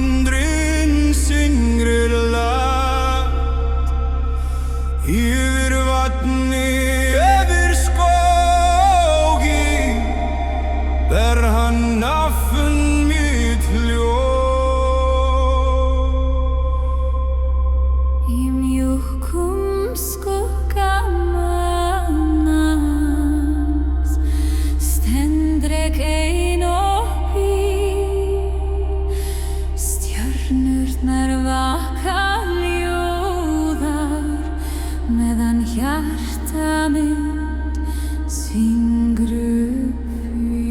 undrin syngri lag yfir vatni, yfir skógi ber hann nafn mitt ljóð. Í mjúkum skugga mánans stend ég ein og bíð. Stjörnurnar vaka ljóðar meðan hjarta mitt syngur upp því.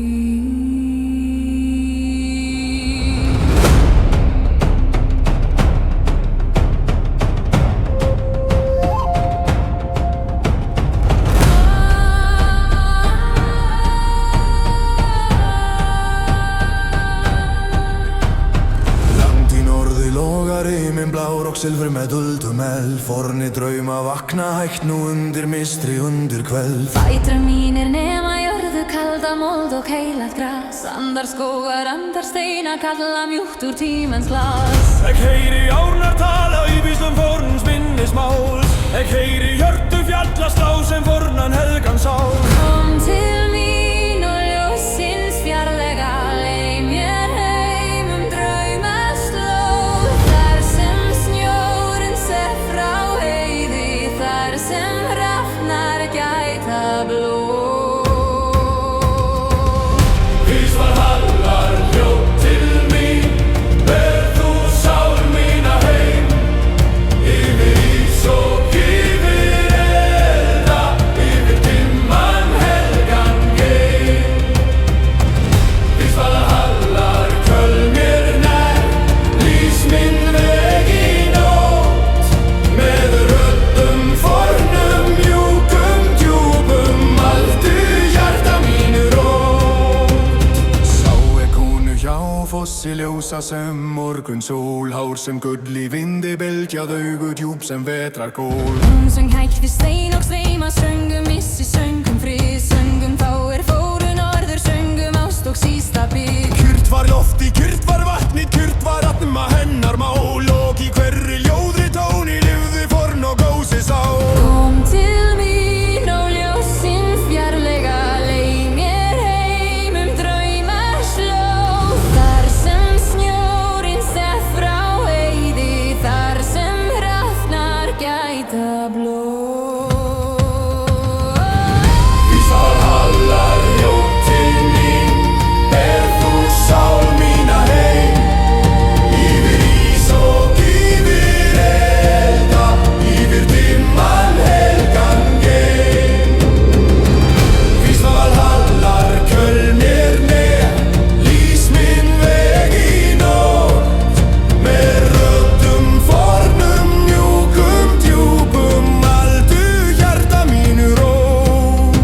Langt í norði logar himinn blár og silfur með duldum eld. Forni drauma vakna hægt nú undir mistri, undir kveld. Fætur mínir nema jörðu kalda mold og heilagt gras. Andar skógar, andar steina kalla mjúkt úr tímans glas. Ég heyri árnar tala í víslum forns minnismál. Ég heyri hjörtu fjalla slá sem fornan helgan sál. Kom til mín og ljósins fjarlæga leið mér heim draumaslóð. Þar sem snjórinn ser frá heiði, þar sem hrafnar gæta blóð. Ís Valhallar hljóð til mín, ber þú sál mína heim. Yfir ís og yfir elda, yfir dimman helgan geim. Ís Valhallar köll mér nær, lýs minn veg í nótt. Með röddum fornum mjúkum djúpum, aldu hjarta mínu rót. Sá ég konu hjá fossi ljósa sem morgun sól. Hár sem gull í vindi bylgjað, augu djúp sem vetrar gól. Hún söng hægt við stein og sveima, söngum missi, söngum frið, söngum þá fóru norður, söngum ást og sísta bygg. Kyrrt var lofti, kyrrt var vatni, kyrrt var atma hennar mál. Og í hverri ljóðri tóni lifði forn og gósi sál. Kom til mín og ljósin fjarlæga leið mér heim draumaslóð. Þar sem snjórinn ser frá heiði, þar sem hrafnar gæta blóð. Ís Valhallar hljóð til mín, ber þú sál mína heim. Yfir ís og yfir elda, yfir dimman helgan geim. Ís Valhallar köll mér nær, lýs minn veg í nótt. Með röddum fornum mjúkum djúpum, aldu hjarta mínu rót.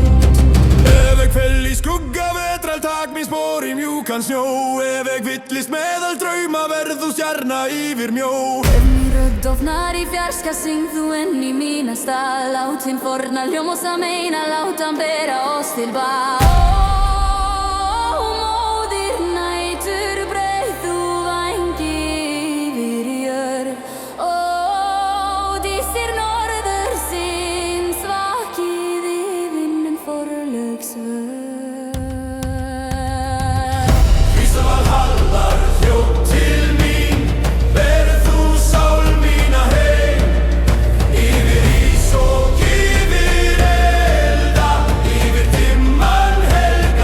Ef ég fell í skugga vetrar, tak mín spor í mjúkan snjó. Ef ég villist meðal drauma, verð þú stjarna yfir mjó. Ef mín rödd dofnar í fjarska, syng þú enn í mína stað. Lát hinn forna hljómosa meina, lát hann bera oss til bað. Ó, móðir nætur, breið þú vængi yfir jörð. Ó, dísir norðursins, vakið í vinnum forlög svör. Ís Valhallar hljóð til mín, ber þú sál mína heim. Yfir ís og yfir elda, yfir dimman helgan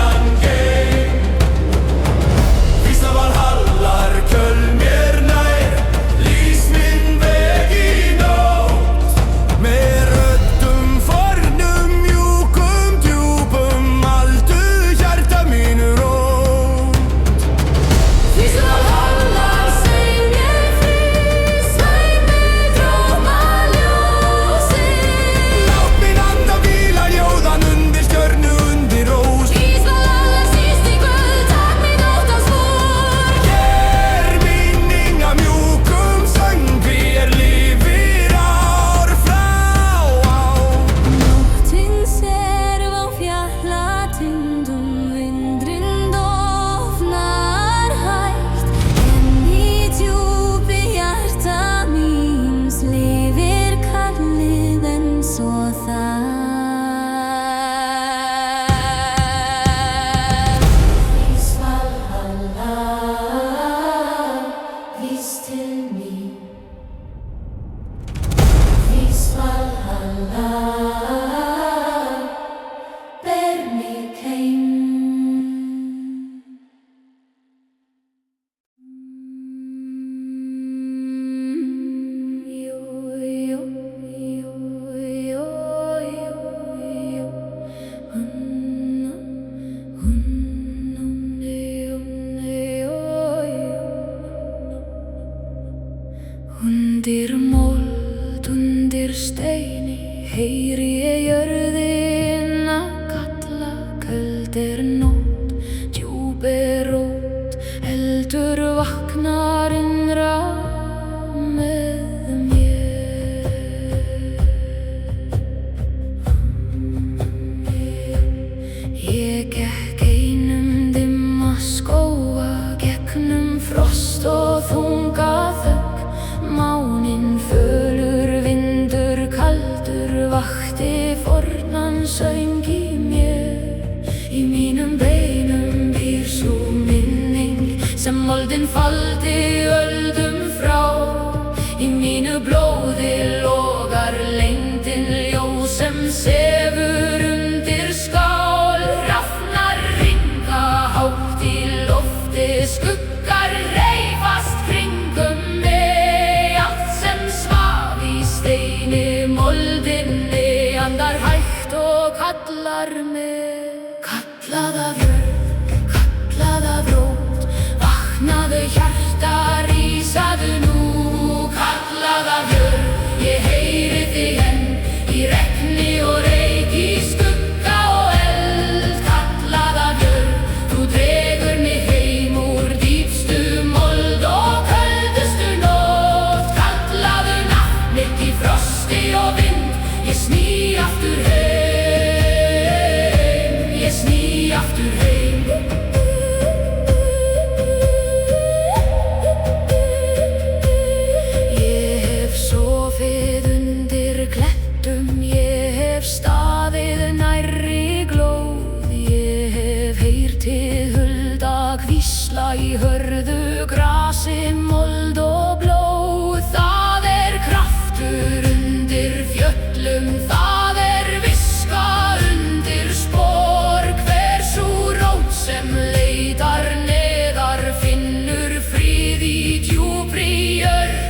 vís til mín, vís Valhalla, ber mig heim. Undir mold, undir steini, heyri ég jörðina kalla. Köld nótt, djúp rót, eldur vaknar innra með mér. Ég gekk einum dimma skóga, gegnum frost og þunga þögn. Máninn fölur, vindur kaldur vakti fornan söng í mér. Í mínum beinum býr sú minning sem moldin faldi öldum frá. Í mínu blóði logar leyndin ljós sem sefur undir skál. Hrafnar ringa hátt í lofti, skuggar reifast kringum mig. Moldinni andar hægt og kallar mig. Kallað af jörð, kallað af rót, vaknaðu hjarta, rísaðu nú. Kallað af jörð, ég heyri þig enn, í regni og reyk, í skugga og eld. Kallað af jörð, þú dregur mig heim úr dýpstu mold og köldustu nótt. Kallaðu nafn mitt í frosti og vind, ég sný aftur heim, ég sný aftur heim. Ég hef sofið undir klettum, ég hef staðið nærri glóð. Ég hef heyrt hið hulda hvísla í hörðu grasi, mold og blóð. Það kraftur undir fjöllum, það viska undir spor. Hver sú rót sem leitar neðar finnur frið í djúpri jörð.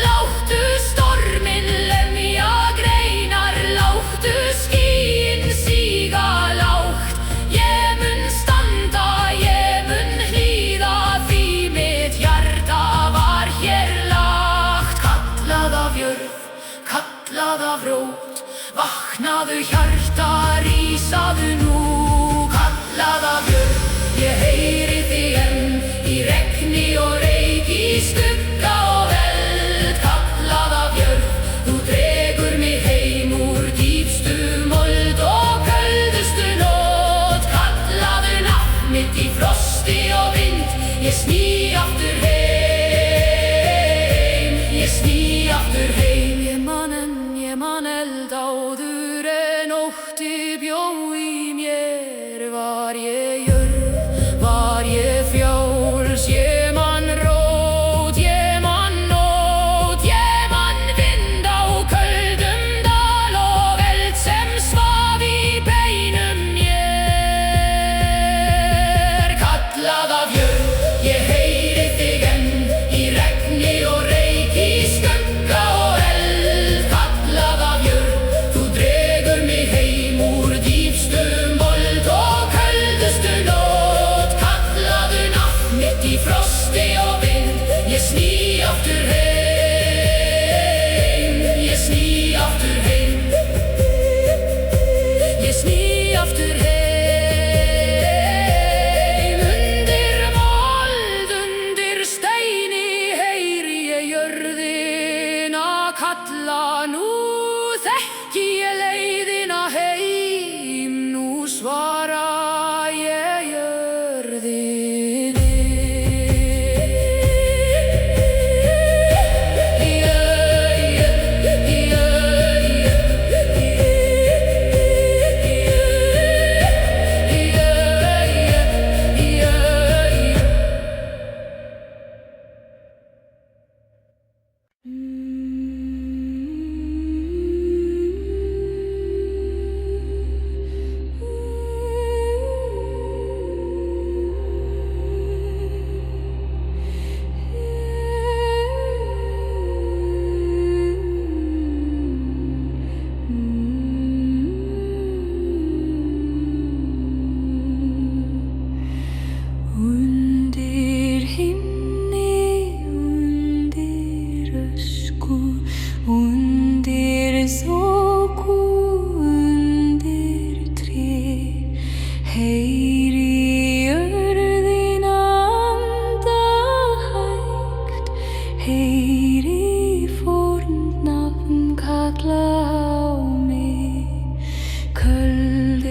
Láttu storminn lemja greinar, láttu skýin síga lágt. Ég mun standa, ég mun hlýða, því mitt hjarta var hér lagt. Kallað af jörð, kallað af rót, vaknaðu hjarta, rísaðu nú. Kallað af jörð, ég heyri þig enn, í regni og reyk, í skugga og eld. Kallað af jörð, þú dregur mig heim úr dýpstu mold og köldustu nótt. Kallaðu nafn mitt í frosti og vind, ég sný aftur heim, ég sný aftur heim. Ég man eld áður en ótti bjó í mér. Var ég jörð, var ég fjáls, ég man rót, ég man nótt. Ég man vind á köldum dal og eld sem svaf í beinum mér. Kallað af jörð, ég heyri þig enn, í regni og reyk, í skugga og eld. Kallað af jörð, þú dregur mig heim úr dýpstu mold og köldustu nótt. Kallaðu nafn mitt í frosti og vind, ég sný aftur heim, ég sný aftur heim, ég sný aftur heim. Undir mold, undir steini, heyri ég jörðina kalla. Nú þekki ég leiðina heim, nú svara ég jörðinni. heyri fórnafn kalla á mig. Köld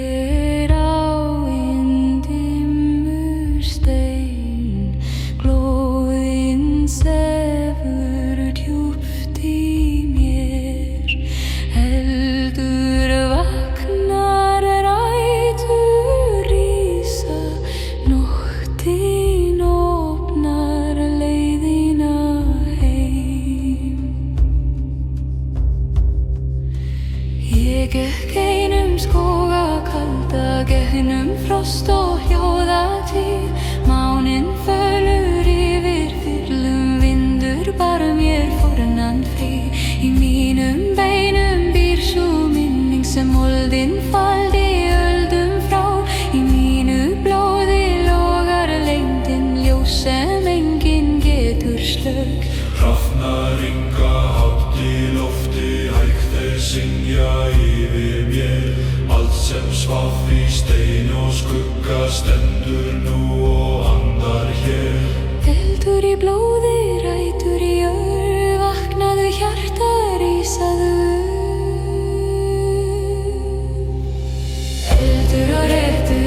á hinn dimmur stein, glóðin sefur djúpt í mér. Eldur vaknar, rætur rísa, nóttin opnar leiðina heim. Ég gekk einum skóga kalda, gegnum frost og hljóðatíð. Máninn fölur yfir fyrlum, vindur bar mér fórnan frið. Í mínum beinum býr sú minning sem moldin faldi öldum frá. Í mínu blóði logar lengdin, ljós sem enginn getur slökkt. Hrafnar ynga hátt í lofti, hægt syngja yfir mér. Allt sem svaf í stein og skugga stendur nú og andar hér. Eldur í blóði, rætur í jörð, vaknaðu hjarta, rísaðu. Eldur og rætur,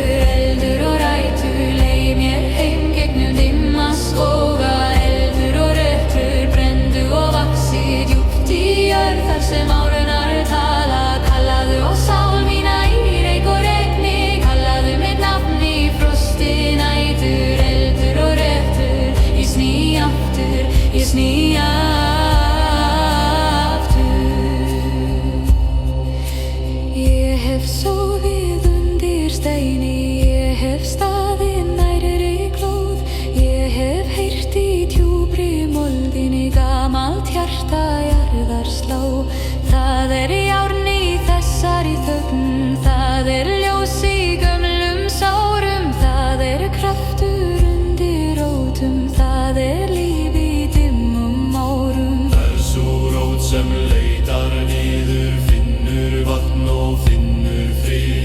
leið mér heim gegnum dimma skóga. Eldur og rötur, brenndu og vaxi djúpt í jörð, þar sem árunar tala. Kallaðu á sál mína í reyk og regni, kallaðu mitt nafn í frosti nætur. Eldur og rötur, ég sný aftur, ég sný aftur. Ég hef sofið undir steini, ég hef staðið nærri glóð. Ég hef heyrt í djúpri moldinni gamalt hjarta jarðar slá. Það járn í þessari þögn, það ljós í gömlum sárum. Það kraftur undir rótum, það líf í dimmum árum. Sú rót sem leitar niður, finnur vatn og finnur frið.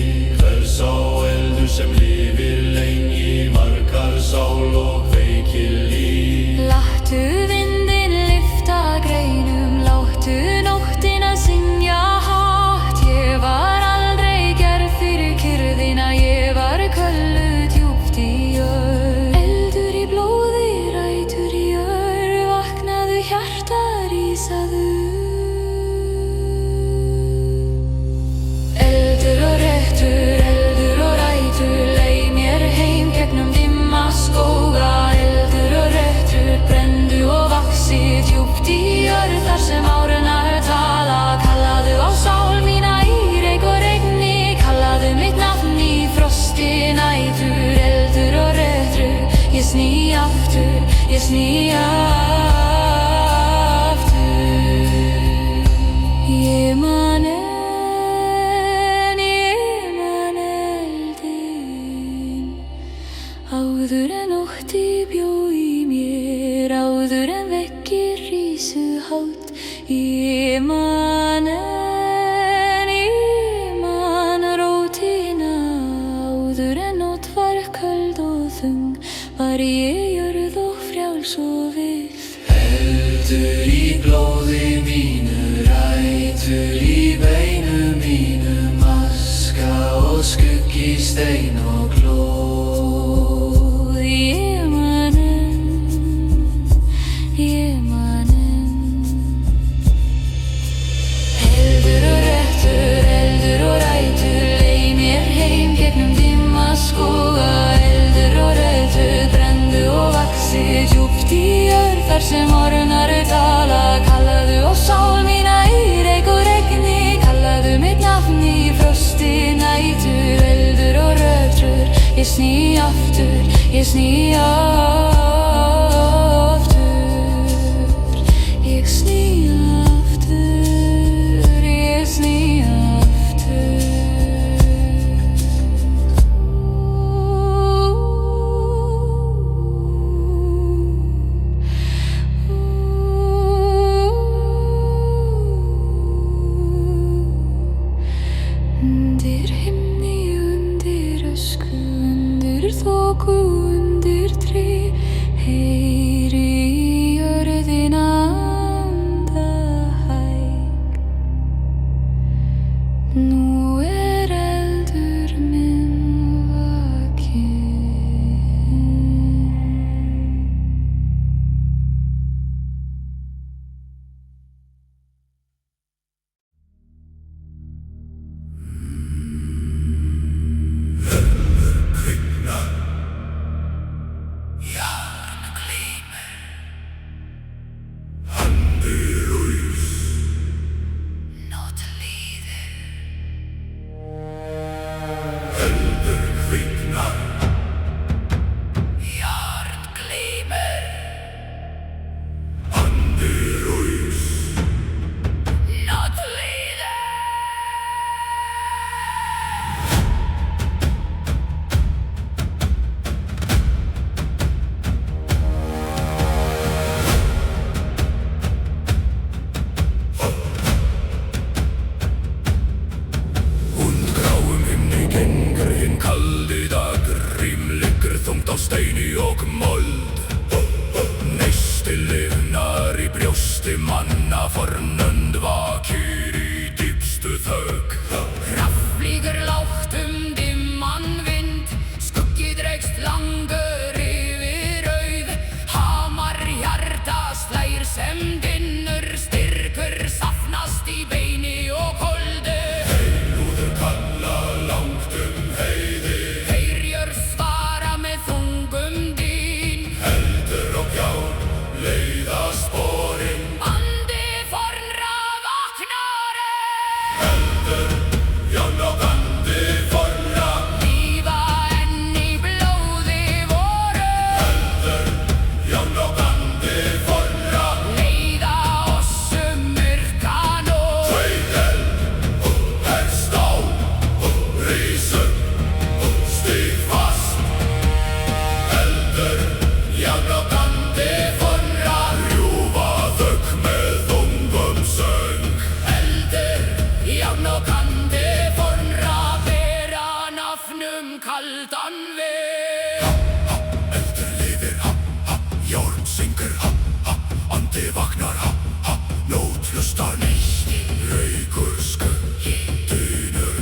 Sá eldur sem lifir lengi, margar sál og veikir líf. Láttu vindinn lyfta greinum, láttu nóttina synja hátt. Ég var aldrei gerð fyrir kyrrðina, ég var kölluð djúpt í jörð. Eldur í blóði, rætur í jörð, vaknaðu hjarta, rísaðu. Eldur og rætur, leið mér heim gegnum dimma skóga. Eldur og rötur, brenndu og vaxi djúpt í jörð, þar sem árunar tala. Kallaðu á sál mína í reyk og regni, kallaðu mitt nafn í frosti nætur. Eldur og rötur, ég sný aftur, ég sný aftur. Ég man eldinn, áður en ótti bjó í mér, áður en veggir rísu hátt. Ég man rótina, áður en nótt var köld og þung, var ég jörð og frjáls og vill. Eldur í blóði mínu, rætur í beinum mínum, aska og skuggi, stein og glóð. Ég man Eldur og rætur, leið mér heim gegnum dimma skóga. Eldur og rötur, brenndu og vaxi djúpt í jörð, þar sem árunar tala. Kallaðu á sál mína í reyk og regni, kallaðu mitt nafn í frosti nætur. Eldur og rötur, ég sný aftur, ég sný aftur. Ég sný aftur, ég sný aftur. Undir himni, undir ösku, undir þoku, undir tré. brjósti manna fornönd vakir í dýpstu þögg. Raflíkur lágt dimman vind, skuggi dreigst langur yfir auð. Hamar hjarta slær sem dynnur, styrkur safnast í beini og koldu. Heilúður kalla langt heiði, Heyrir svara með þungum dyn. eldur og gjár leiða sporin. Andi fornra vaknari, Eldur, járn og andi fornra. lífa enn í blóði voru. Eldur, járn og andi fornra. Leiða oss myrkan og Sveitel, herst á, rís upp, stíg fast. Eldur, járn og andi fornra. Rjúfa þögg með þungum söng. eldur, járn og andi fornra, bera nafnum kaldan veg. Eldur lifir, járn syngur, andi vaknar, nótt hlustar. Reykur skuggi, dynur,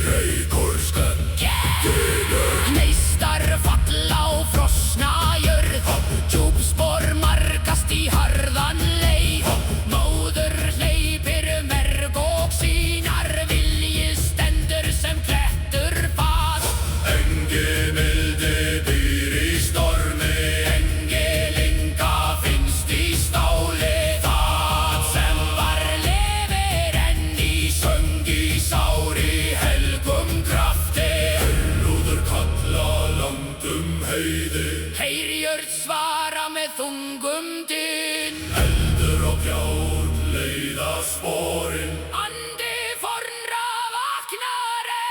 reykur skuggi, dynur. Neistar falla á frosna jörð, djúpspor markast í harðan leið. Móður hleypir merg og sínar, vilji stendur sem klettur fast. Engi mildi býr í stormi, Engilinga finnst í stáli, það sem var lifir enn í söng í sári helgum krafti. heilúður kalla langt heiði, Heyrir svara með þungum dyn. eldur og gjár leiða sporin. Andi fornra vaknari,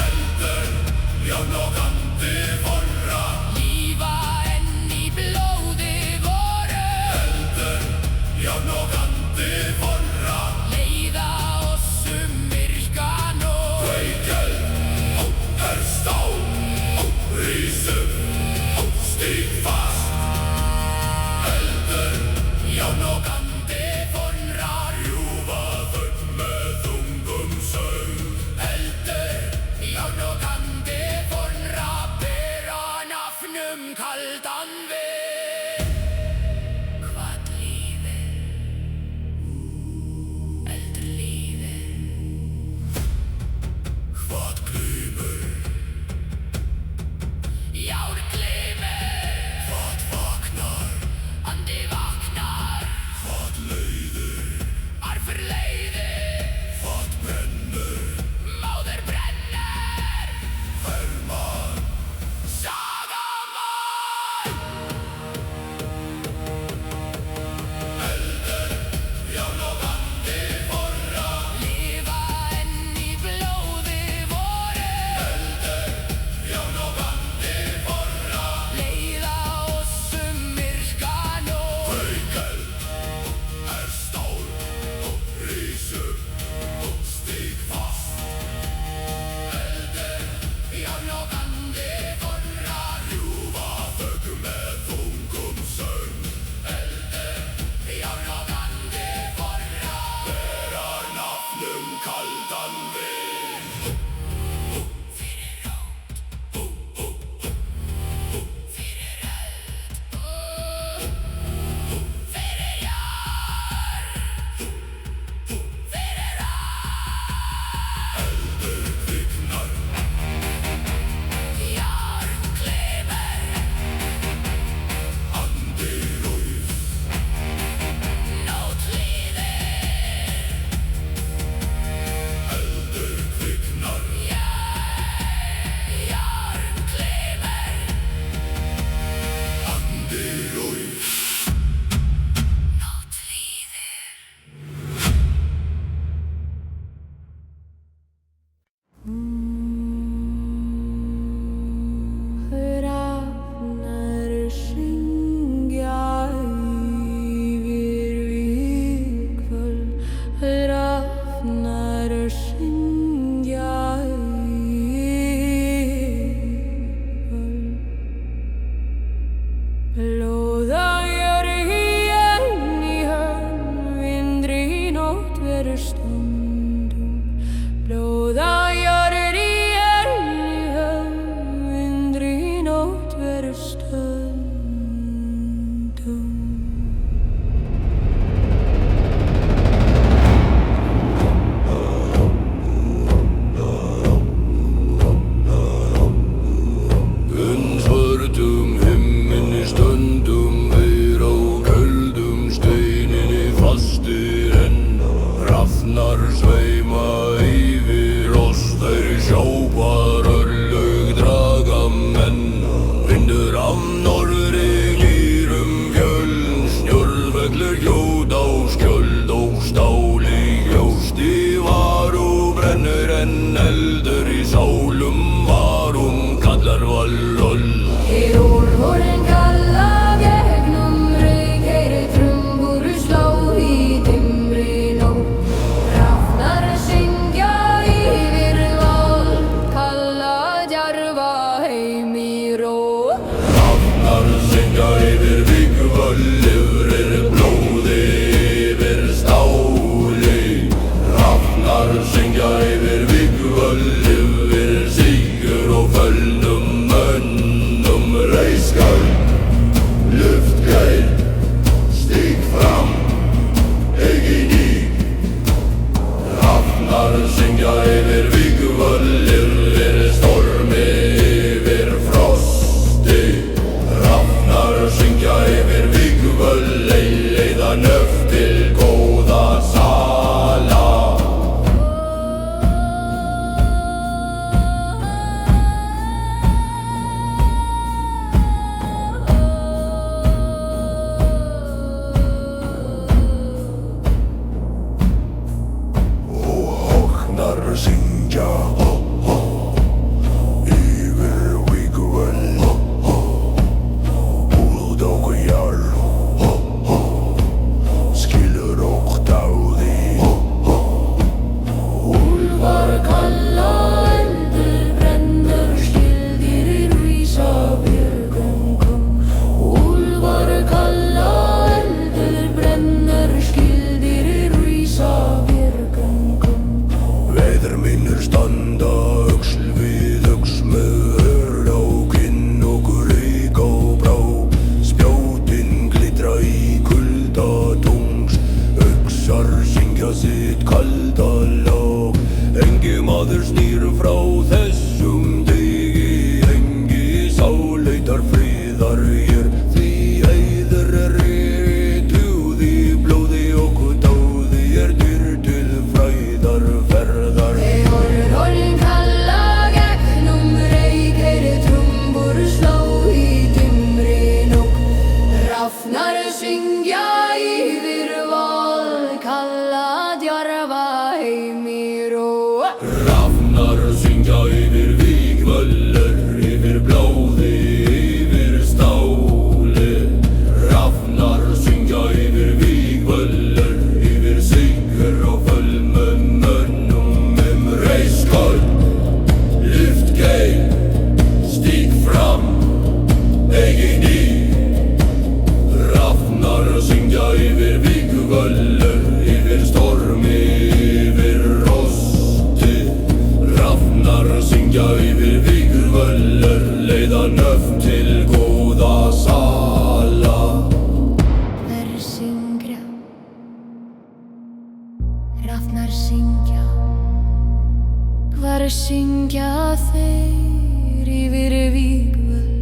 Eldur, járn og andi fornra. lífa enn í blóði voru. Eldur, járn og andi fornra. Leiða oss myrkan og Sveitel, herst á, rís upp, stíg fast. Eldur, járn og andi fornra, rjúfa þögg með þungum söng. eldur, járn og andi fornra, bera nafnum kaldan veg. Hvað lífið reglur, jord og skjöld og stál í ljósti var og brennur en eldur í sálum var kallar valloll. Í úlfúrin kalla gegnum reik heyri trumbur slá í dimmri nótt. Hrafnar syngja yfir val, kalla djarfa heim í ró. Hrafnar syngja yfir vígvöll, yfir blóði, yfir stáli. Hrafnar syngja yfir vígvöll, yfir sigur og fölnum mönnum reiskar. Luftgeir, stíg fram, eigin í. Hrafnar syngja yfir vígvöll, yfir stormi, yfir frosti. Hrafnar syngja yfir vígvöll, leiða nöft til góða sala. Hrafnar syngja yfir vígvöll, úld og jarl, skilur og dáði. Úlfar kalla eldur brennur, skildir rísa björgungum. Úlfar kalla eldur brennur, skildir rísa björgungum. Veður mínir standa öxl við öxl með hörð á kinn og reik á brá. Spjótin glitra í kulda tungs, öxar syngja sitt kalda lag. Engi maður snýr frá þessum degi, engi sál leitar friðar hér. Því heiður rituð í blóði og dáði dyr til fræðarferðar. Úlfúrin kalla gegnum reik heyri trumbur slá í dimmri nótt. Hrafnar syngja yfir val, kalla djarfa heim í ró. Hrafnar syngja yfir vígvöllur, yfir blóði, yfir stáli. Hrafnar syngja yfir vígvöllur, yfir sigur og fölmum mönnum reiskar. Luftgeir, stíg fram, eigin í. Hrafnar syngja yfir vígvöllur, yfir stormi, yfir rosti. Hrafnar syngja yfir vígvöllur, leiða nöft til góða sala. Þeir syngja, hrafnar syngja. Hvar syngja þeir yfir vígvöll,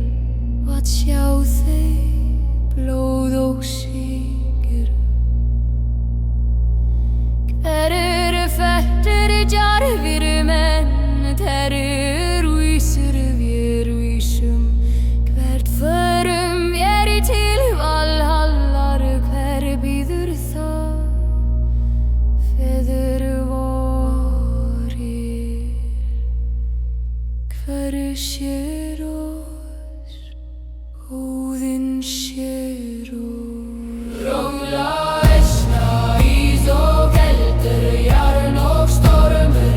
hvað sjá þeir blóð og sigur. Hver eru fættir djarfir menn, þeir eru vísir vér vísum. Hvert förum vér í til valhallar, hver býður það feður vorir. Hver sér oss, Óðinn sér oss. Róla, esna, ís og keldur, jarn og stormur.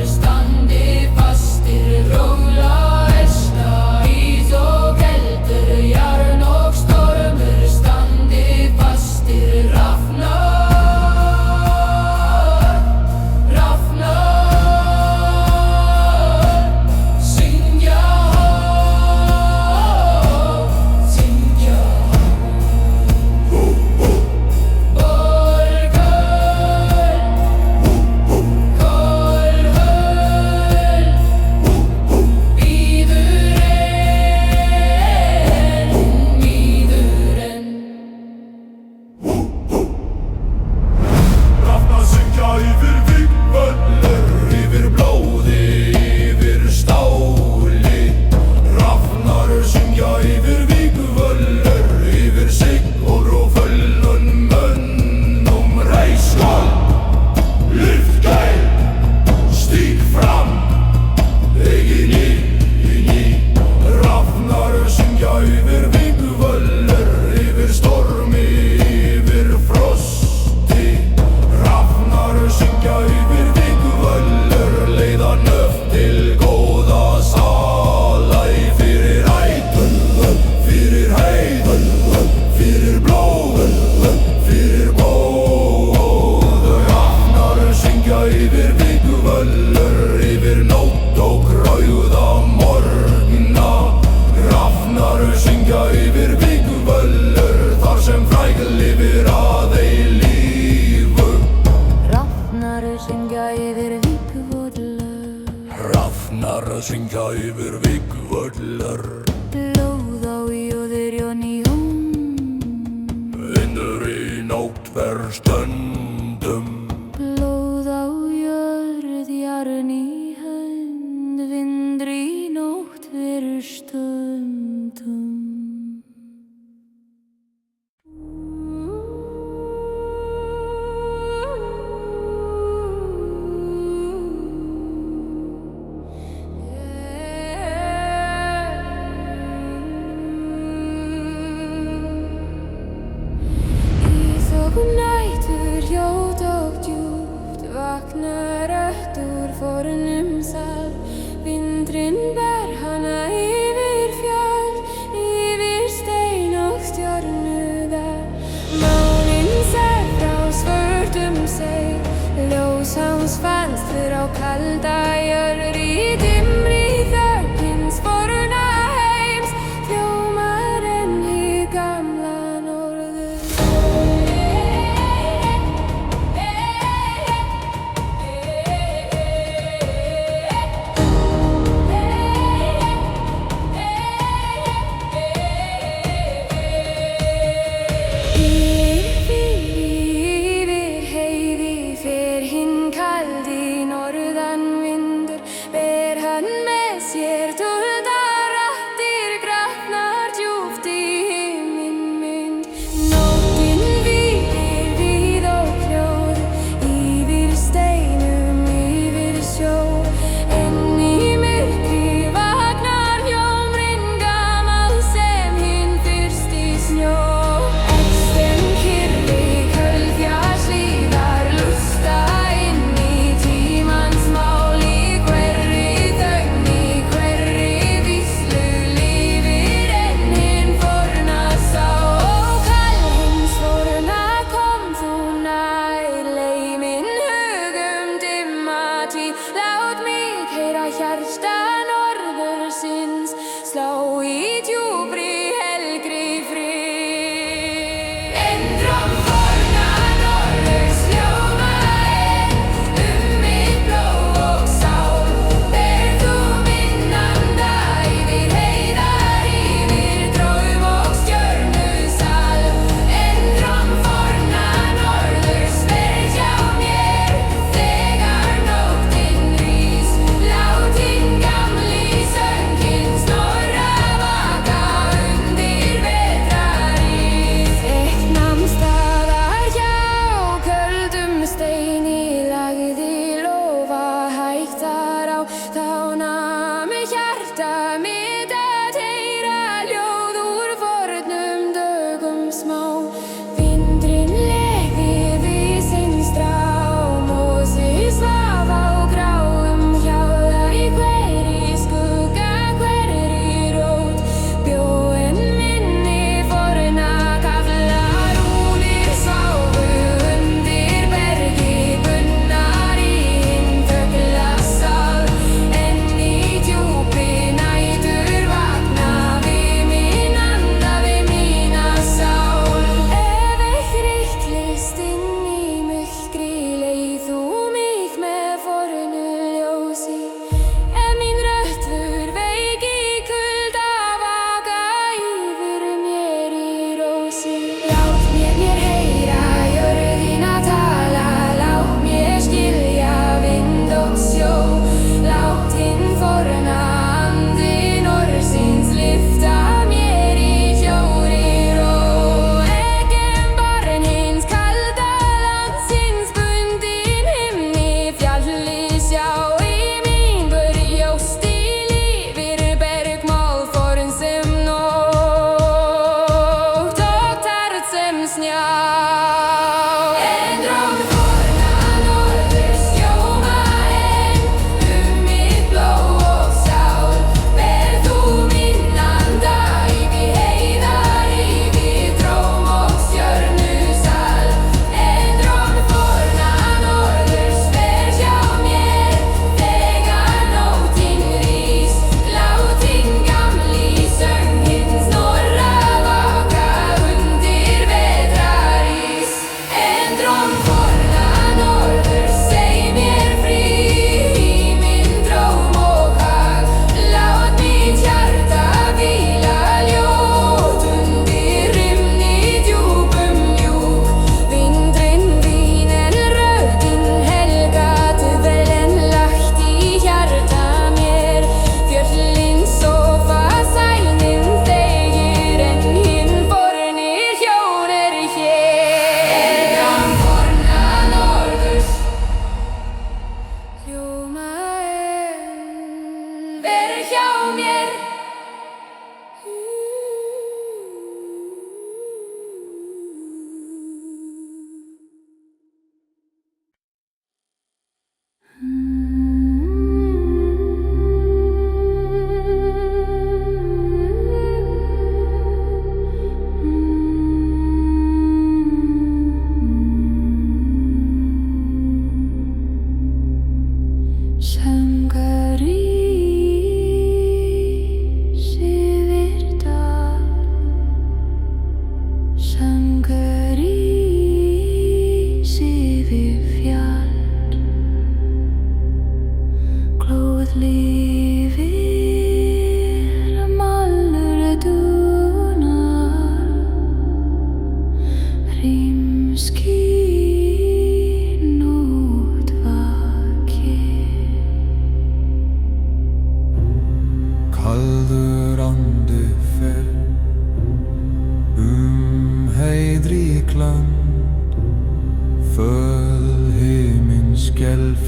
að syngja yfir vikvöllar. Blóð á jóður og njón. Vindur í nótt fer stöndum. Blóð á jörð, jarn í hönd, vindur í nótt fer stundum. Nætur ljót og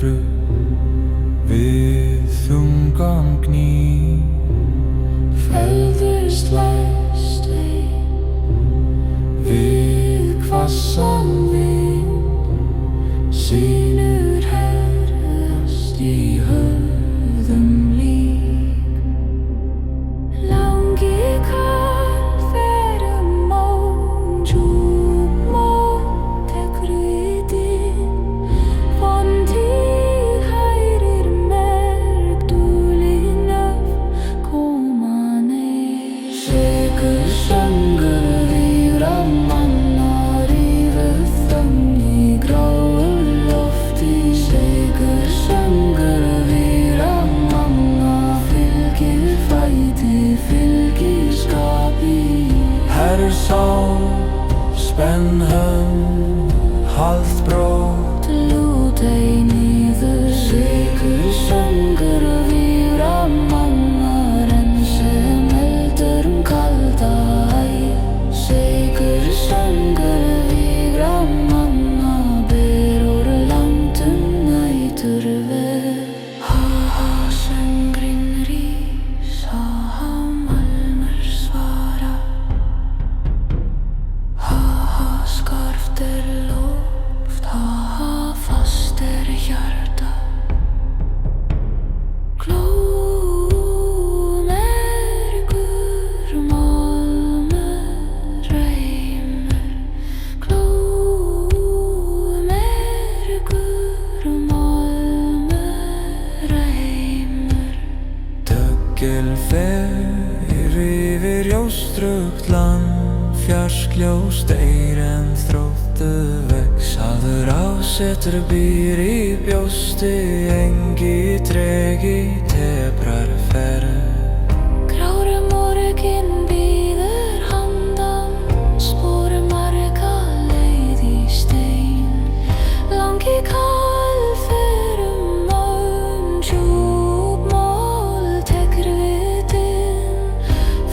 jungfru við þungan gný. Föðurst læst við hvassan vind, sýnur herðast í höfðum lík. Langi karl fer món, djúp mót tekur við inn, vontíð hærir merk, dúlin öf koma ney. Sigur söngur víra manna rífur þögn í gráu lofti. Sigur söngur víra manna fylgir fæti, fylgir skapi. Hersá, spenn hönd, hald brót, Lút ei niður. Sigur söngur víra manna sem eldur kalda æð. Sigur söngur víra manna ber úr landum nætur ver. Ha söngurinn rís, ha málmur svara. Ha skarft loft, ha fast hjarta. Glómergur málmur reimur. Glómergur málmur reimur. döggel fer yfir ljóstrugt land, fjarskljós deyr en þróttu vex. Hafður ásetur býr í bjósti, engi tregi tebrar ferð. Grári morginn bíður handan, spor marga leið í stein. Langi kall fer món, djúp mól tekur við inn,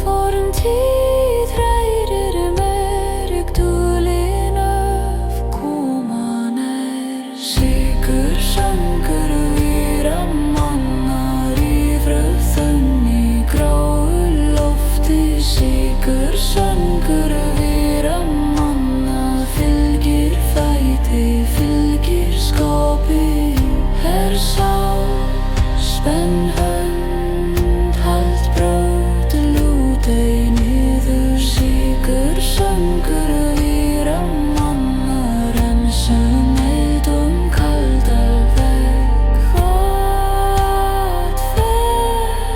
forntíð hrærir merk, dúlin öf koma nær. Sigur söngur víra manna rífur þögn í gráu lofti. Sigur söngur víra manna fylgir fæti, fylgir skapi. Hersá, spenn hönd, hald brót, lút ei niður. Sigur söngur víra manna sem eldum kalda vegg. Hvað fer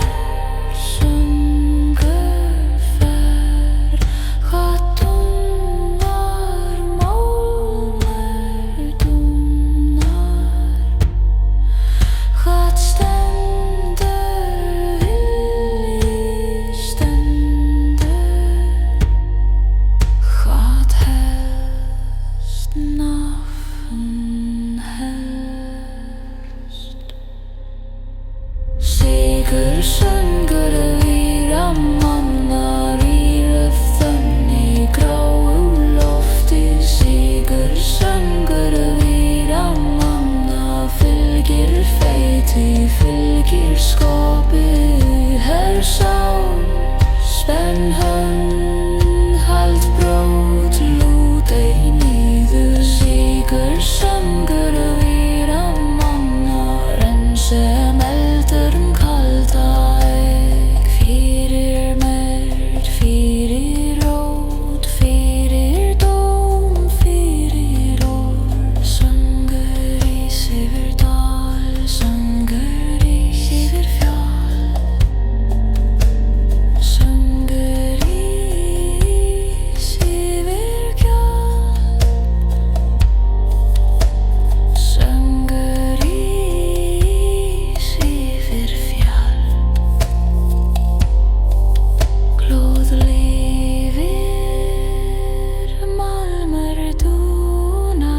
söngur fer, hvað dúnar málmur dúnar. Hvað stendur vilji stendur, hvað helst nafn helst. Sigur söngur víra manna rífur þögn í gráu lofti. Sigur söngur víra manna fylgir fæti, fylgir skapi. Hersá, spenn hönd, hald brót, lút ei niður. Sigur söngur víra manna sem eldur kalda æg. Fyrir mörd, fyrir rót, fyrir dóm, fyrir orð. Söngur rís yfir dal, söngur rís yfir fjall. Söngur rís yfir gjall. Söngur rís yfir fjall. Glóð lifir, málmur dúnar,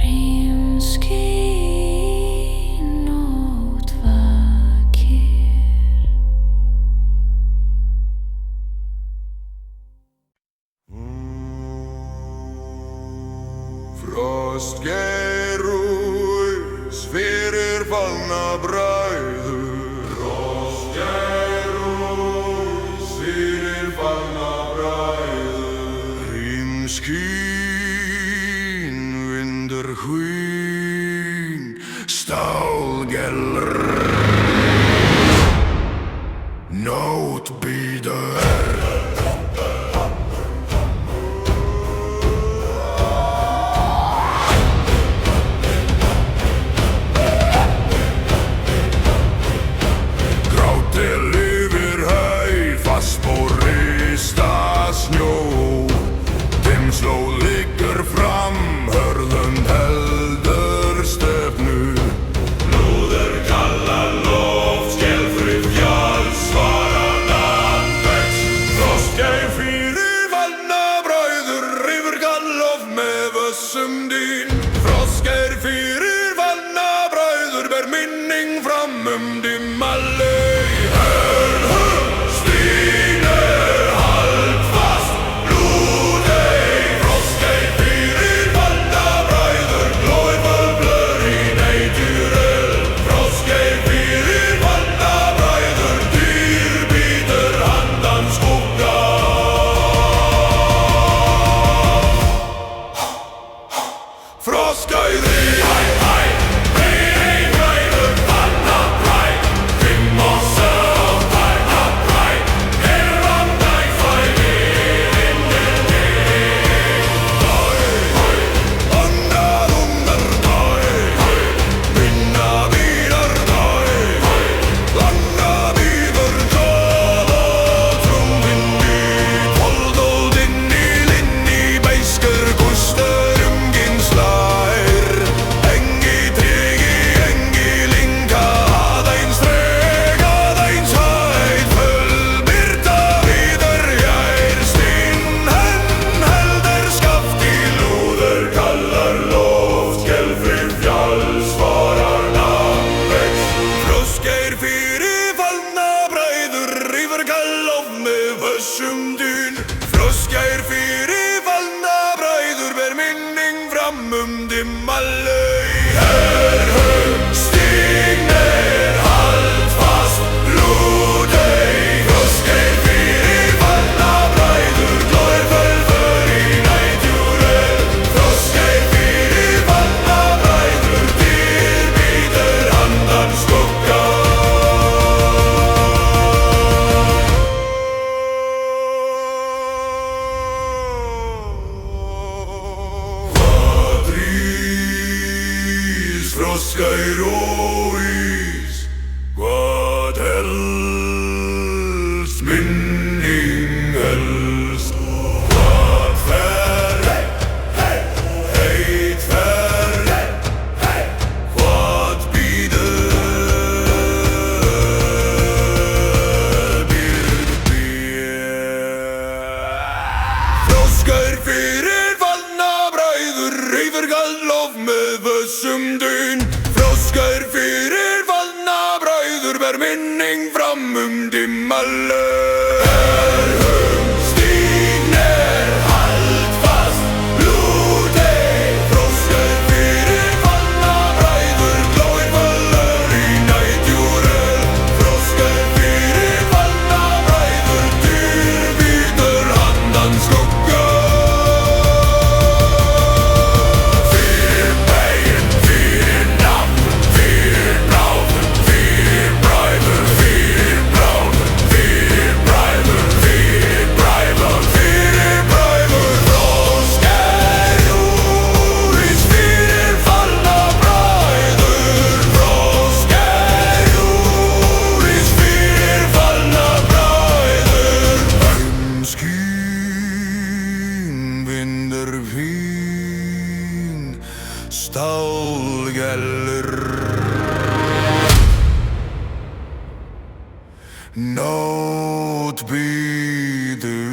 rím skín, nótt vakir. Frost gave fyrir fallna bræður. Frostgærós fyrir fallna bræður. Hrímskín, vindur hvín, stálgellur. Nótt bíður. Slóð liggur fram, hörðum heldur stefnu. Lúður kallar loft, skelfrið fjalls, svaran vex. Frostgær fyrir fallna bræður, rifur gallof með vössum dýn. Frostgær fyrir fallna bræður, ber minning fram dimma laug. Frostgær fyrir fallna bræður, ber minning fram dimma laug. Stignir haldfast, blóðey. Frostgær fyrir fallna bræður, glóir fölför í næturöð. Frostgær fyrir fallna bræður, dyr bíður handan skugga. Frostgær og ís, hvað helst, minning helst. Hvað fer, heit fer, hvað bíður Frostgær fyrir fallna bræður, reyfur gallof með vössum dyn. Frostgær fyrir fallna bræður, ber minning fram dimma laug. Stignir haldfast, blóðey. Frostgær fyrir fallna bræður, glóir fölför í næturöð. Frostgær fyrir fallna bræður, dyr bíður handan skugga. Stálgellur, nótt bíður.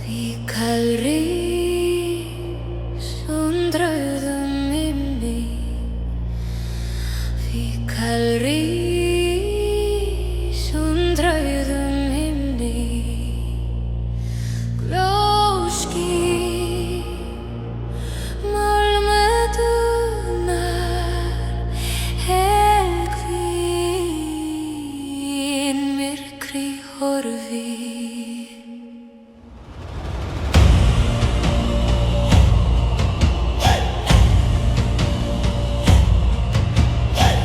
Because rís undrauðum himni, fikal rís undrauðum himni, glóský málmetunar helhvín myrkri horfi.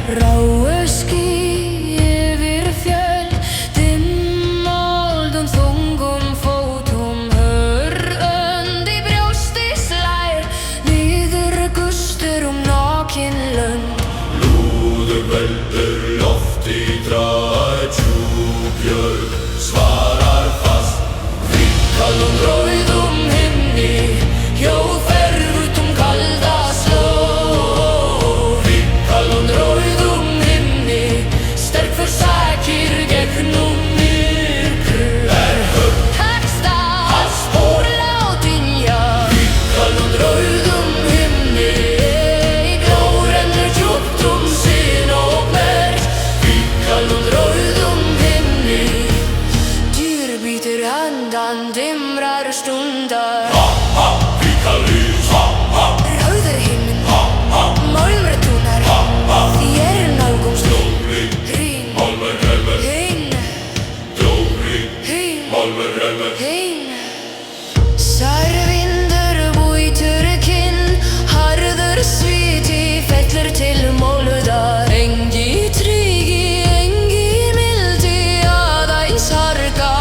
Ráuský yfir fjöll, dimmoldum þungum fótum, hörönd í brjósti slær, niður gustur nakin lönd. Lúður veldur lofti drar, djúpjörg svarar fast, hvítkallum rauðum himni, hljóðferð útum kalda slóð. Hvítkallum rauðum himni, sterk forsakir gegnum myrkur. Tekst að spóla og dynja, hvítkallum rauðum himni, glórennur djúpt sinn og merg. Hvítkallum rauðum himni, dýr bítur handan dimrar stundar. Hvítkall rís, rauður himinn, málmur túnar, þér nálgumst hrín, málmur helmer, hinn, glóri, hinn, málmur helmer. hinn. Sær vindur búitur kinn, harður sviti fellur til móludar. Engi tryggi, engi mildi, aðeins harka,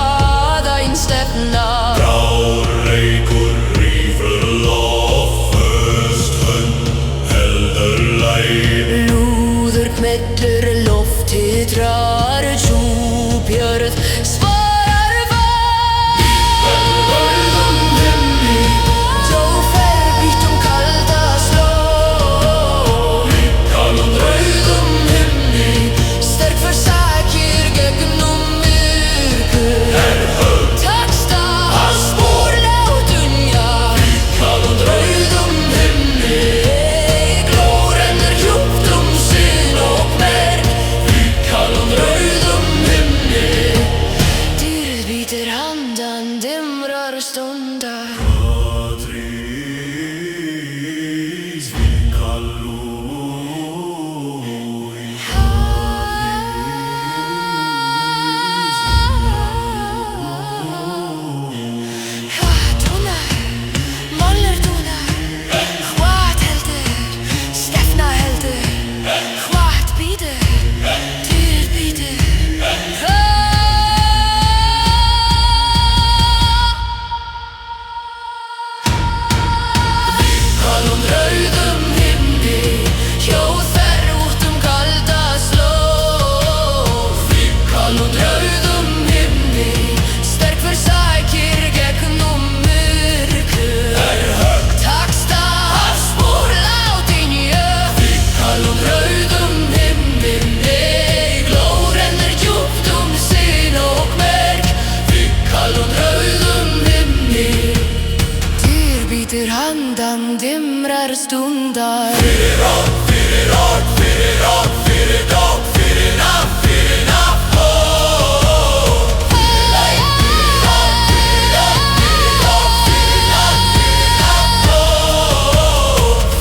aðeins stefna. Grár reykur rífur loft, föst hönd heldur læg. Lúður kmellur loftið drar, djúpjörð svarar fast. Rauðum himni, Hljóðferð býtt kalda slóð. hvítkallum Rauðum himni, sterk forsakir gegnum myrkur. Tekst að spóla og dynja, hvítkallum rauðum himni, glórennur djúpt sinn og merg. hvítkallum Rauðum himni, dýrið bítur handan dimrar stundar. Patrís, hvítkallúi, Túnar, málur túnar, hvað heldur, stefna heldur, hvað býtur, dýrið bítur. Hvítkallum rauðum himni, hljóðferð útum kalda slóð. Hvítkallum rauðum himni, sterk forsakir gegnum myrkur. Tekst að spóla og dynja, hvítkallum rauðum himni, glórennur djúpt sinn og merg. Hvítkallum rauðum himni, dýr bítur handan dimrar stundar. fyrir orð, fyrir orð, fyrir orð, fyrir dóp, fyrir nafn, fyrir nafn.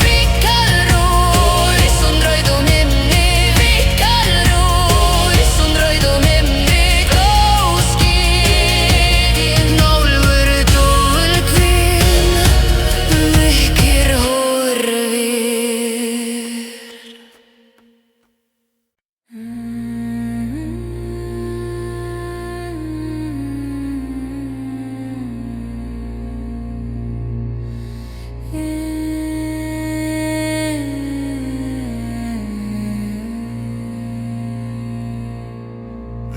Fikal rís rauðum himni, fikal rís rauðum himni, glóský nálgur dúlkvinn, myrkir horfir.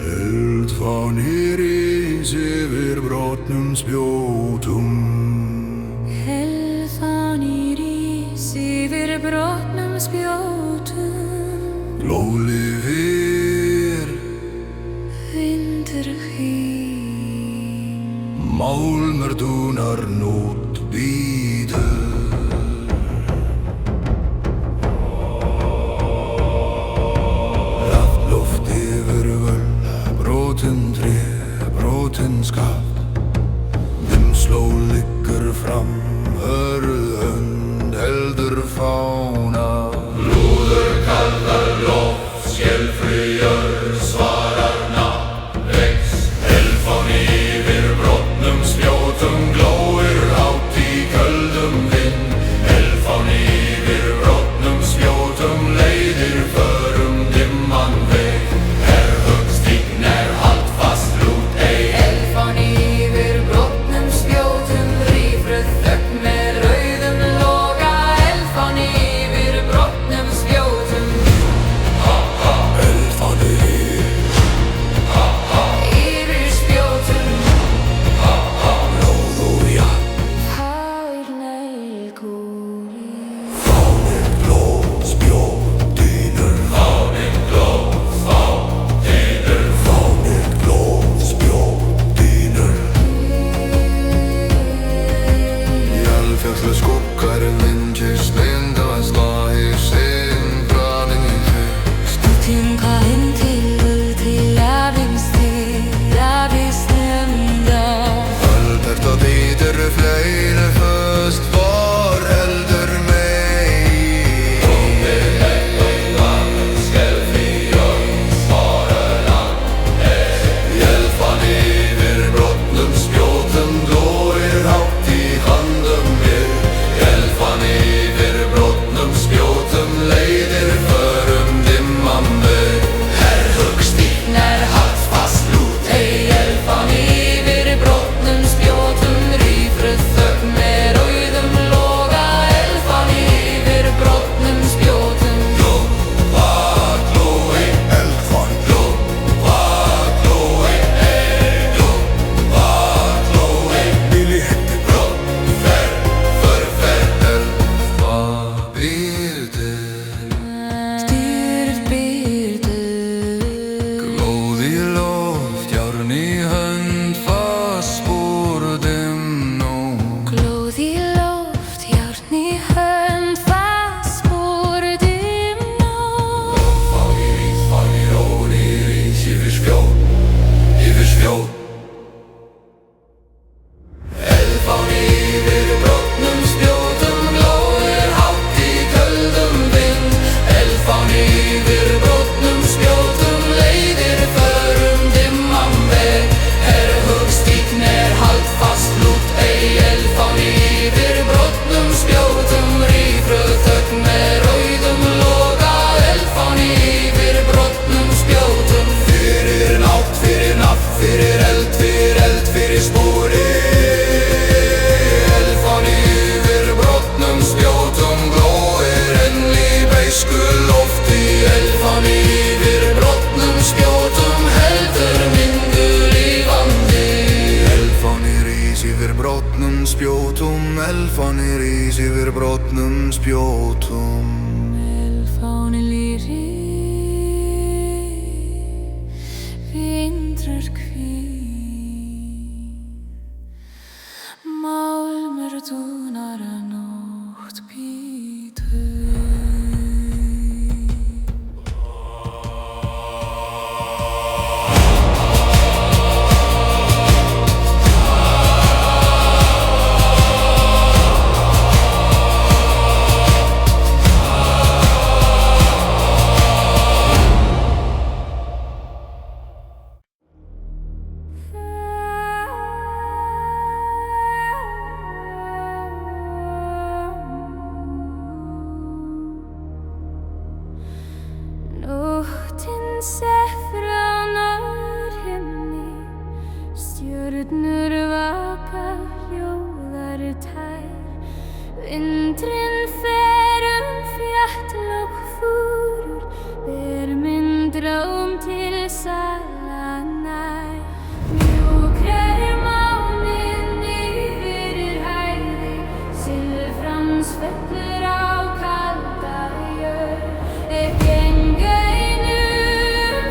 Eldfánir rís yfir brotnum spjótum, Helfan rís yfir brotnum spjótum, blóðlifir, vindur hvín. Málmur dúnar nótt bíður. Rafn loft yfir völl, brotin tré, brotin skaft. Vindsló liggur fram, hörð hönd heldur fána. Lúður kallar loft, skelfri jörð svarar nafn vex. Elfáni yfir brotnum spjótum glóir hátt í köldum vind. Elfáni yfir brotnum spjótum leiðir förum dimman veg. Högst digner halt fast lút ei. Elfáni yfir brotnum spjótum rífruð þögn með rauðum loga. Elfáni yfir brotnum spjótum. Elfáni Yfir spjótum. blóð og jafn. Hárleikúli. Fáninn blóð spjótinur. Fáninn blóð spjótinur. Fáninn blóð spjótinur. Jarlfjall skuggar vindjes blinda slá í sinn praning í þig. Stútinka inn til avistemda. Albert og Peter fleiri först var heldur mig. Bróðir elvan skelfi jörð svarar nafn ei. Elfáni yfir brotnum spjótum glóir hátt í höndum mér. Elfáni yfir brotnum spjótum leiðir förum dimman veg. Högst digner halt fast lút ei. Elfáni yfir brotnum spjótum rífruð þögn með rauðum loga. Elfáni yfir brotnum spjótum. Glóa, glói, elfan. Glóa, glói, glóa, glói. Bíli hetti brott, förferð, elfa byrdir. Styrð byrdu. Glóð í loft, járn í hönd, fast spor dimm nótt. Glóð í loft, járn í hönd, fast spor dimm nótt. Fáni róni rís yfir spjót, yfir spjót. Elfáni yfir brotnum spjótum glóir hátt í köldum vind. Elfáni yfir brotnum spjótum leiðir förum dimman veg. Högst digner halt fast lút ei. Elfáni yfir brotnum spjótum rífruð þögn með rauðum loga. Elfáni yfir brotnum spjótum. Fyrir nátt, fyrir nafn, fyrir eld, fyrir spori. Elfáni yfir brotnum spjótum glóir enn í beisku lofti. Elfáni yfir brotnum spjótum heldur myndu lífandi. Elfáni rís yfir brotnum spjótum. Elfáni rís yfir brotnum spjótum. Elfáni lýri, vindrur hvín. Málmur dúnar nótt bíður. Nóttin sef frá norðhimni. Stjörnur vaka, hljóðar tær. Vindurinn fer fjall og fúrur. Ber minn dróm til sala nær. Mjúkrar máninn yfir hæði. Silfrans fellur á kalda jörð. Genga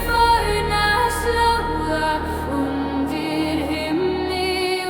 forna slóða undir himni.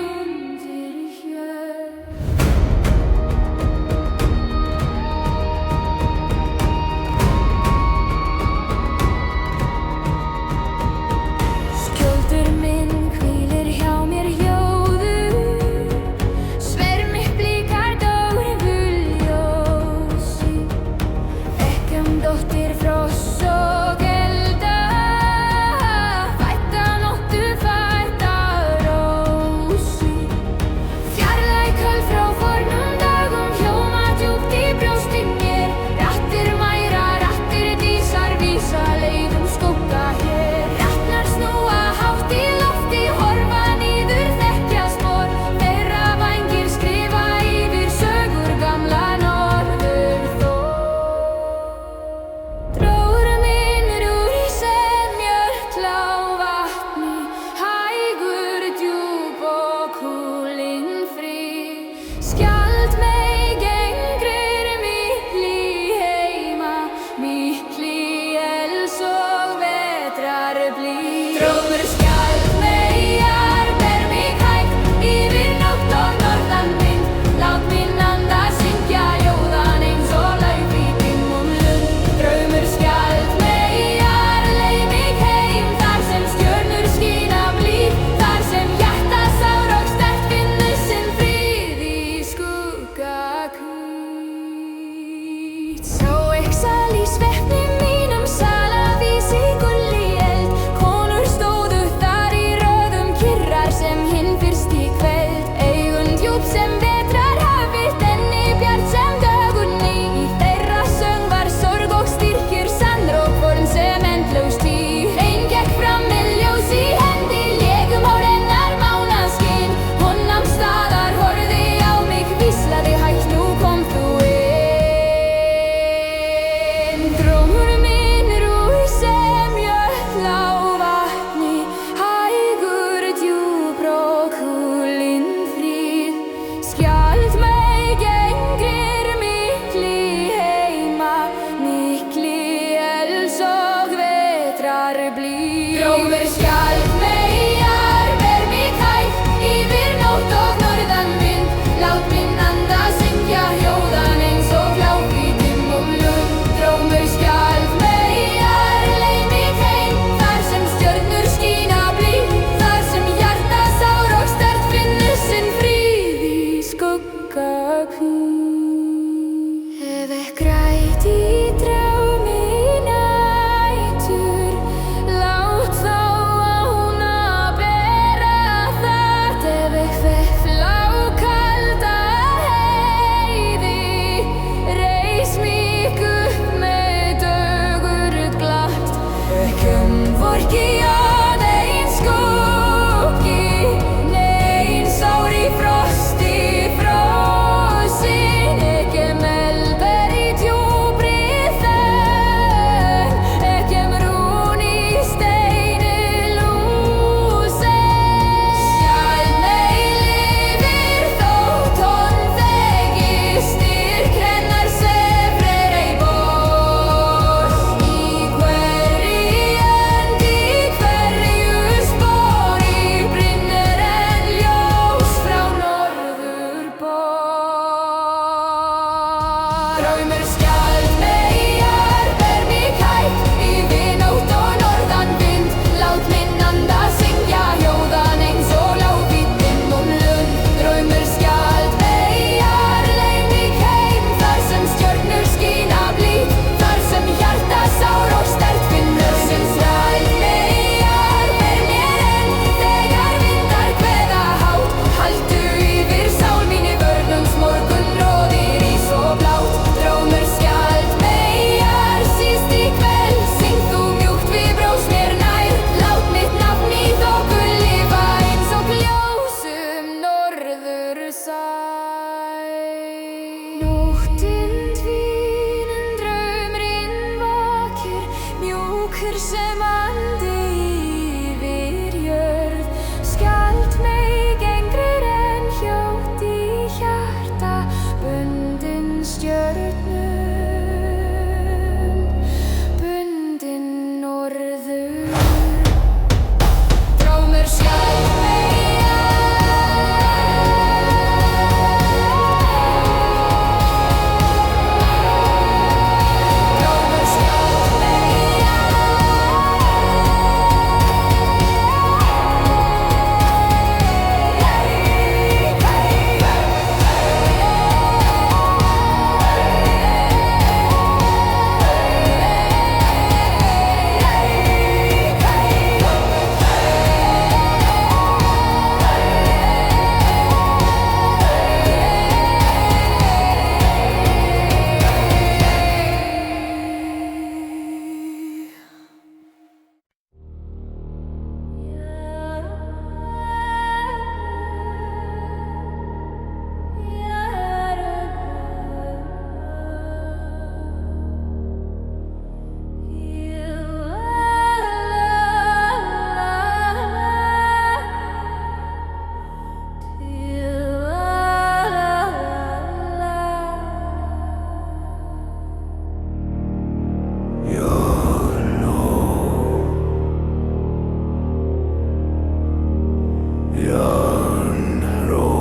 Járnró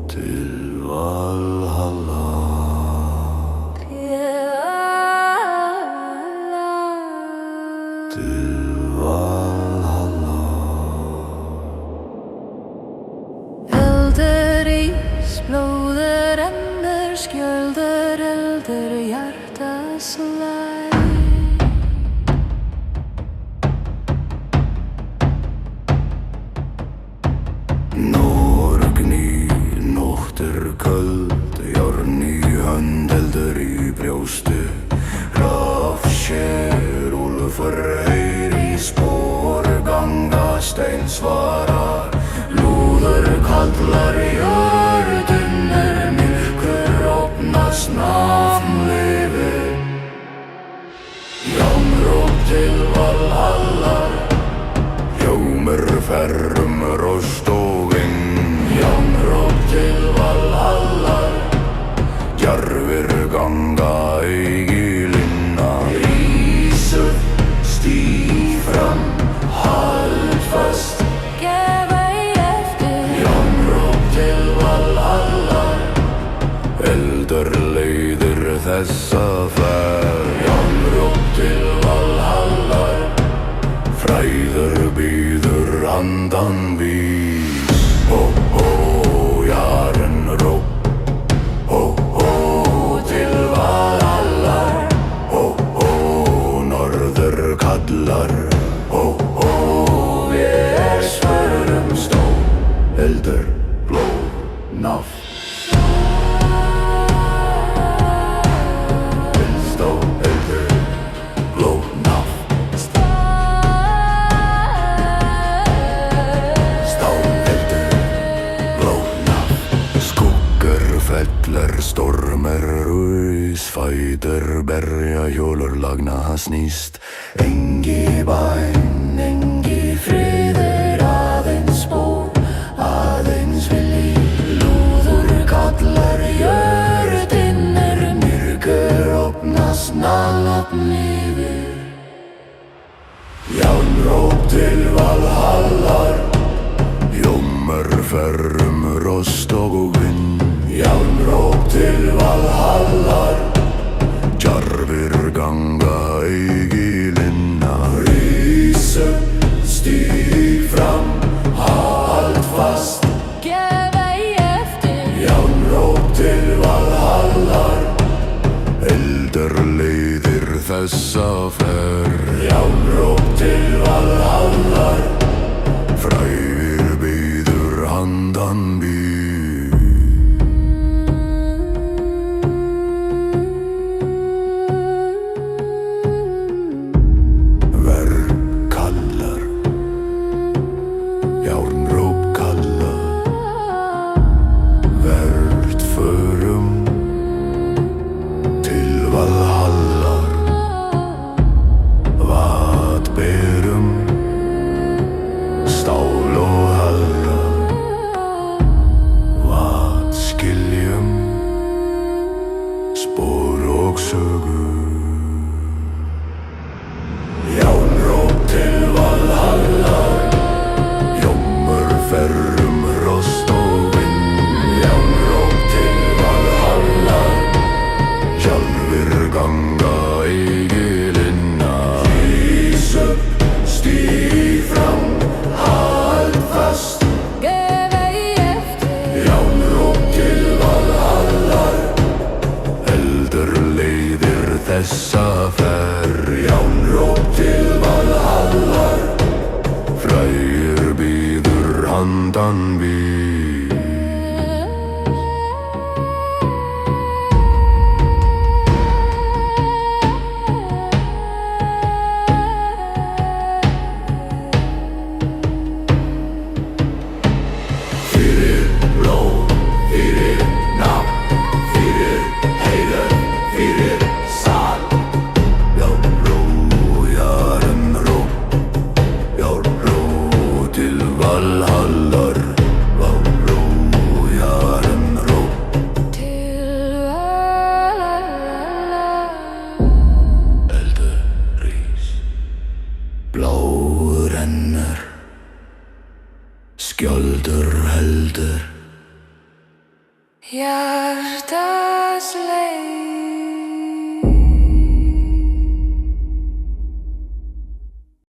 til Valhalla. Til Valhalla. Elder ís, blóður rennur, skjöldur eldur, hjarta slær. Norgný, nótt köld, járn í hönd, eldur í brjóstu. Rafsér, úlfur heyr í spór, ganga stein svarar. Lúður kallar í jörðunir, myrkur opnast nafn lifir. Járnróp til Valhallar, hljómur ferrum rostoginn. Járnróp til Valhallar, djarfir ganga eigi linna. Rísu, stíg fram, hald fast, Gefa í eftir. Járnróp til Valhallar, eldur leiðir þessa ferð. Járnróp til Valhallar, fræður býður handan vís. Hó, hó, Járnróp, hó, hó, til Valhallar. Hó, hó, norður kallar. Hó, hó, við svörum stó, eldur, blóð, nátt. Stó, eldur, blóð, nátt. Feller stormer rús, fætur berja hjólur lagna snýst. Engi bæn, engi friður, aðeins spór, aðeins vilji. Lúður kallar jörðinir, myrkur opnast nafn yfir. Járnróp til Valhallar, hljómur ferrum rostoginn. Járnróp til Valhallar, djarfir ganga eigi linna. Rísu, stíg fram, hald fast, Gefa í eftir. Járnróp til Valhallar, eldur leiðir þessa ferð. Járnróp til Valhallar, frægur býður handan býð. Þessa ferð, Járnróp til Valhallar, frægur býður handan vís. Fyrir blóð, fyrir nafn, fyrir heiður, fyrir sal. Járnróp til Valhallar, rennur, skjöldur heldur. Hjartas leið